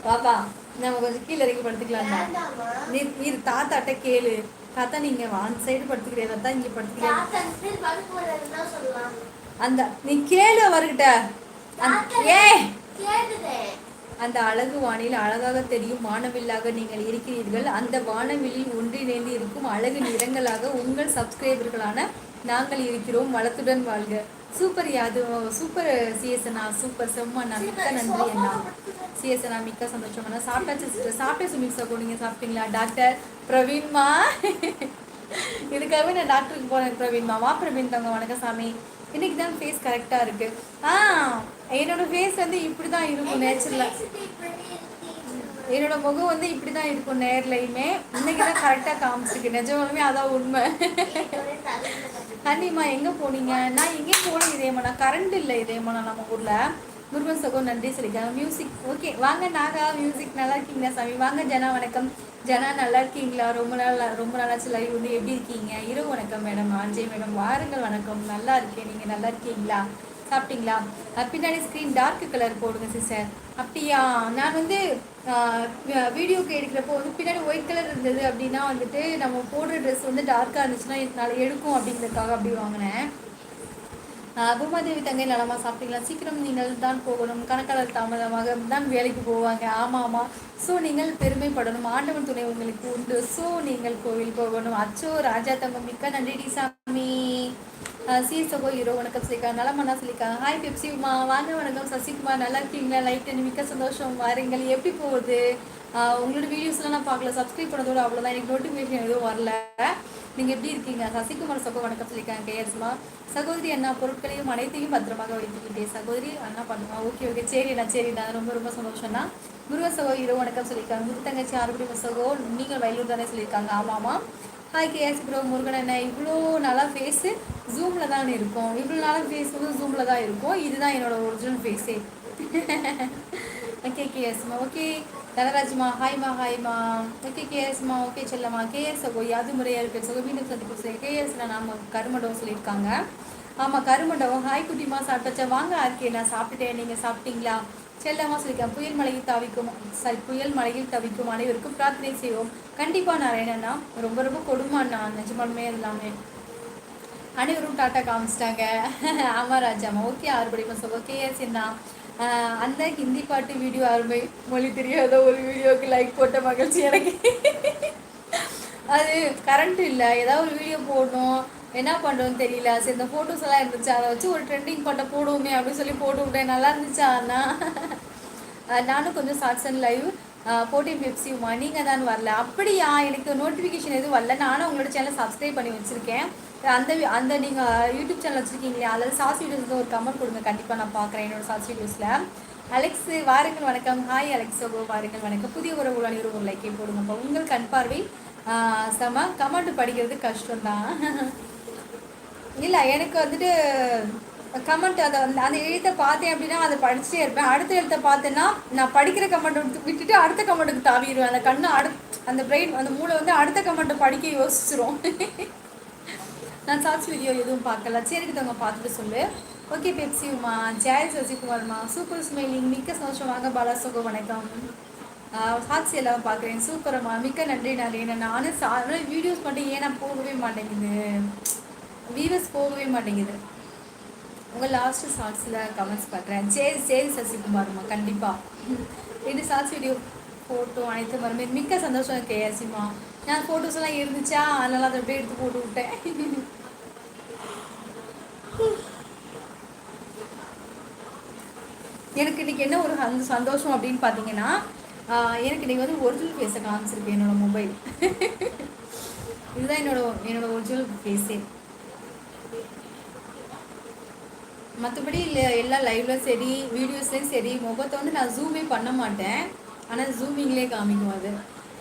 பாப்பா நம்ம கொஞ்சம் கீழே இறங்கி படுத்துக்கலாம்டா. நீ தாத்தாட்ட கேளு. தாத்தா நீங்க ஆன் சைடு படுத்துக்கிறேன், தாத்தா இங்க படுத்துக்கிறேன். அந்த நீ கேளு அவர்கிட்ட. ஏ அந்த அழகு வானில் அழகாக தெரியும் வானவில்லாக நீங்கள் இருக்கிறீர்கள். அந்த வானவில்லில் ஒன்றிணைந்து இருக்கும் அழகு நிறங்களாக உங்கள் சப்ஸ்கிரைபர்களான நாங்கள் இருக்கிறோம். வளத்துடன் வாழ்க. சூப்பர். அது சூப்பர் சிஎஸ்எண்ணா, சூப்பர் செம்மண்ணா, மிக்க நன்றி அண்ணா. சிஎஸ்எண்ணா மிக்க சந்தோஷம் அண்ணா. சாப்பிட்டாச்சு சிஸ்டர், சாப்பிட்டேன் மிக்ஸ் ஆகும். நீங்கள் சாப்பிட்டீங்களா? டாக்டர் பிரவீன்மா, இதுக்காகவே நான் டாக்டருக்கு போனேன். பிரவீன்மா வா. பிரவீன் தங்க வணக்கம் சாமி. இன்னைக்கு தான் ஃபேஸ் கரெக்டாக இருக்கு. என்னோட ஃபேஸ் வந்து இப்படி தான் இருக்கும் நேச்சுரலாக. என்னோட முகம் வந்து இப்படி தான் இருக்கும் நேர்லையுமே. இன்னைக்கு தான் கரெக்டாக காமிச்சிருக்கு. நிஜமாலுமே அதான் உண்மை. கண்டிம்மா எங்கே போனீங்க? நான் எங்கேயும் போகல இதேமாண்ணா. கரண்ட் இல்லை இதேமாண்ணா நம்ம ஊரில். முருகன் சகோ நன்றி சொல்லிக்காங்க. மியூசிக் ஓகே வாங்க. நாகா மியூசிக் நல்லா இருக்கீங்களா சாமி? வாங்க ஜனா வணக்கம். ஜனா நல்லா இருக்கீங்களா? ரொம்ப நாளாச்சு லைவ் வந்து. எப்படி இருக்கீங்க? இரவு வணக்கம் மேடம். ஆஞ்சய் மேடம் வாருங்கள். வணக்கம். நல்லா இருக்கேன். நீங்கள் நல்லா இருக்கீங்களா? சாப்பிட்டீங்களா? பின்னாடி ஸ்க்ரீன் டார்க் கலர் போடுங்க சிஸ்டர். அப்படியா? நான் வந்து வீடியோக்கு எடுக்கிறப்போ வந்து பின்னாடி ஒயிட் கலர் இருந்தது அப்படின்னா வந்துட்டு நம்ம போடுற ட்ரெஸ் வந்து டார்க்காக இருந்துச்சுன்னா இதனால எடுக்கும் அப்படிங்கிறதுக்காக அப்படி வாங்கினேன். பூமாதேவி தங்கை நலமா? சாப்பிட்டீங்களா? சீக்கிரம் நீங்கள் தான் போகணும். கணக்காளர் தாமதமாக தான் வேலைக்கு போவாங்க. ஆமாம் ஆமாம். ஸோ நீங்கள் பெருமைப்படணும். ஆண்டவன் துணை உங்களுக்கு உண்டு. ஸோ நீங்கள் கோவில் போகணும். அச்சோ ராஜா தங்கம் மிக்க நன்றி சாமி. சகோ ஹீரோ வணக்கம் சொல்லியிருக்காங்க. நலமண்ணா சொல்லியிருக்காங்க. ஹாய் பெப்சிமா வாங்க. வணக்கம் சசிகுமார் நல்லா இருக்கீங்களா? லைட் பண்ணி மிக்க சந்தோஷம். வாருங்கள். எப்படி போகுது? உங்களோட வீடியோஸ்லாம் நான் பார்க்கல. சப்ஸ்கிரைப் பண்ணதோடு அவ்வளோதான். எனக்கு நோட்டிஃபிகேஷன் எதுவும் வரல. நீங்கள் எப்படி இருக்கீங்க? சசிகுமார் சகோ வணக்கம் சொல்லியிருக்காங்க. கேஎஸ்மா சகோதரி அண்ணா பொருட்களையும் அனைத்தையும் பத்திரமாக வைத்துக்கிட்டேன். சகோதரி அண்ணா பண்ணுமா? ஓகே ஓகே சரிண்ணா. ரொம்ப ரொம்ப சந்தோஷம்னா. முருகன் சகோ ஹீரோ வணக்கம் சொல்லியிருக்காங்க. முரு தங்கச்சி ஆறுபடி சகோ நீங்கள் வயலூர் தானே சொல்லியிருக்காங்க. ஆமாம்மா. Hi KS bro. முருகன் அண்ணா இவ்வளோ நாளாக ஃபேஸு ஜூமில் தான் இருக்கும். இவ்வளோ நாளாக ஃபேஸ் வந்து ஜூமில் தான் இருக்கும். இதுதான் என்னோட ஒரிஜினல் ஃபேஸே. ஓகே கேஎஸ்மா. ஓகே தனராஜ்மா ஹாய்மா. ஓகே கேஎஸ்மா. ஓகே செல்லம்மா. கேஎஸ் சகோ யாது முறையாக இருக்குது சகோ மீண்டும் சந்திப்பு. கேஎஸ்ல நம்ம கருமண்டபம் சொல்லியிருக்காங்க. ஆமாம் கருமண்டபம். ஹாய் குட்டிமா சாப்பிட்டாச்சா? வாங்க ஆர்கே. நான் சாப்பிட்டேன். நீங்கள் சாப்பிட்டீங்களா? செல்லம்மா சொல்லியிருக்கேன். புயல் மலையில் தவிக்கும் அனைவருக்கும் பிரார்த்தனை செய்வோம். கண்டிப்பாக நாராயணண்ணா. ரொம்ப ரொம்ப கொடுமாண்ணா நிஜமாலுமே எல்லாமே. அனைவரும் டாட்டா காமிச்சிட்டாங்க. ஆமாம் ராஜாமா. ஓகே ஆறுபடிமா சொல்லுவோம். கேஎஸ் என்ன அந்த ஹிந்தி பாட்டு வீடியோ அருமை. மொழி தெரியாத ஒரு வீடியோவுக்கு லைக் போட்ட மகிழ்ச்சி எனக்கு. அது கரண்ட் இல்லை. ஏதாவது ஒரு வீடியோ போடணும், என்ன பண்ணுறோன்னு தெரியல. சரி இந்த ஃபோட்டோஸ் எல்லாம் இருந்துச்சு, அதை வச்சு ஒரு ட்ரெண்டிங் பாட்டை போடுவோமே அப்படின்னு சொல்லி போட்டு விட்டேன். நல்லா இருந்துச்சா அண்ணா? நானும் கொஞ்சம் ஷார்ட்ஸ் அண்ட் லைவ் போட்டிங் பெப்சியுமா நீங்கள் தான் வரல. அப்படியா? எனக்கு நோட்டிஃபிகேஷன் எதுவும் வரல. நானும் உங்களோட சேனல் சப்ஸ்கிரைப் பண்ணி வச்சுருக்கேன். அந்த நீங்கள் யூடியூப் சேனல் வச்சுருக்கீங்களே, அதில் ஷார்ட்ஸ் வீடியோஸ் ஒரு கமெண்ட் கொடுங்க. கண்டிப்பாக நான் பார்க்குறேன் என்னோடய ஷார்ட்ஸ் வீடியோஸில். அலெக்ஸ் வாருங்கள் வணக்கம். ஹாய் அலெக்ஸ் வாருங்கள் வணக்கம். புதிய உறவுகள் அனைவரும் ஒரு லைக்கே போடுங்கப்பா. உங்கள் கண் பார்வை செம. கமெண்ட் படிக்கிறது கஷ்டம்தான். இல்லை எனக்கு வந்துட்டு கமெண்ட் அதை அந்த எழுத்தை பார்த்தேன் அப்படின்னா அதை படிச்சுட்டே இருப்பேன். அடுத்த எழுத்தை பார்த்தேன்னா நான் படிக்கிற கமெண்ட் விட்டுட்டு அடுத்த கமெண்ட்டுக்கு தாவிடுவேன். அந்த கண்ணு அந்த பிரெயின் அந்த மூளை வந்து அடுத்த கமெண்ட்டை படிக்க யோசிச்சிரும். நான் ஷார்ட்ஸ் வீடியோ எதுவும் பார்க்கல. சரிக்கிட்டவங்க பார்த்துட்டு சொல்லு. ஓகே பெப்சியுமா. ஜெய் சசிகுமார்மா. சூப்பர் ஸ்மைலிங் மிக்க சந்தோஷம். வாங்க பாலா சகோ வணக்கம். ஷார்ட்ஸ் எல்லாம் பார்க்குறேன். சூப்பரம்மா மிக்க நன்றி. நானும் வீடியோஸ் மட்டும் ஏன்னா போகவே மாட்டேங்குது, வியூவர்ஸ் போகவே மாட்டேங்குது. உங்கள் லாஸ்ட்டு ஷார்ட்ஸில் கமெண்ட்ஸ் பார்க்குறேன். சரி சசிகுமார்மா கண்டிப்பாக. இது ஷார்ட்ஸ் வீடியோ ஃபோட்டோ அனைத்து மருமே மிக்க சந்தோஷம். கேஎஸ்சிமா நான் ஃபோட்டோஸ் எல்லாம் இருந்துச்சா, அதனால் அதை அப்படியே எடுத்து போட்டு விட்டேன். எனக்கு இன்றைக்கி என்ன ஒரு சந்தோஷம் அப்படின்னு பார்த்தீங்கன்னா, எனக்கு இன்றைக்கி வந்து ஒரிஜினல் ஃபேஸை காமிச்சிருக்கு என்னோடய மொபைல். இதுதான் என்னோட ஒரிஜினல் ஃபேஸே. மற்றபடி இல்லை எல்லா லைவ்லையும் சரி வீடியோஸ்லேயும் சரி முகத்தை வந்து நான் ஜூமே பண்ண மாட்டேன். ஆனால் ஜூமிங்லேயே காமிக்கும். அது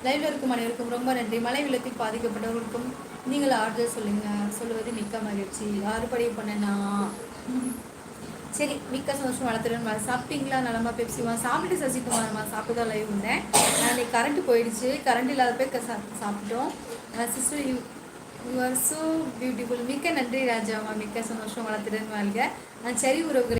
லைவில் இருக்கும் அனைவருக்கும் ரொம்ப நன்றி. மழை வெள்ளத்தில் பாதிக்கப்பட்டவர்களுக்கும் நீங்கள் ஆறுதல் சொல்லுவது மிக்க மகிழ்ச்சி. ஆறுபடி பண்ணனா சரி மிக்க சந்தோஷம். வளர்த்துடன் சாப்பிட்டீங்களா? நலமா பெப்சிமா? சாப்பிட்டு சசிகுமாரம்மா சாப்பிட்டு தான் லைவ் இருந்தேன். அன்றைக்கி கரண்ட்டு போயிடுச்சு. கரண்ட் இல்லாத போய் சாப்பிட்டோம். Sister you are so beautiful. மிக்க நன்றி ராஜாமா. மிக்க சந்தோஷம். வளர்த்துடன் வாழ்க. சரி உறவுகள்.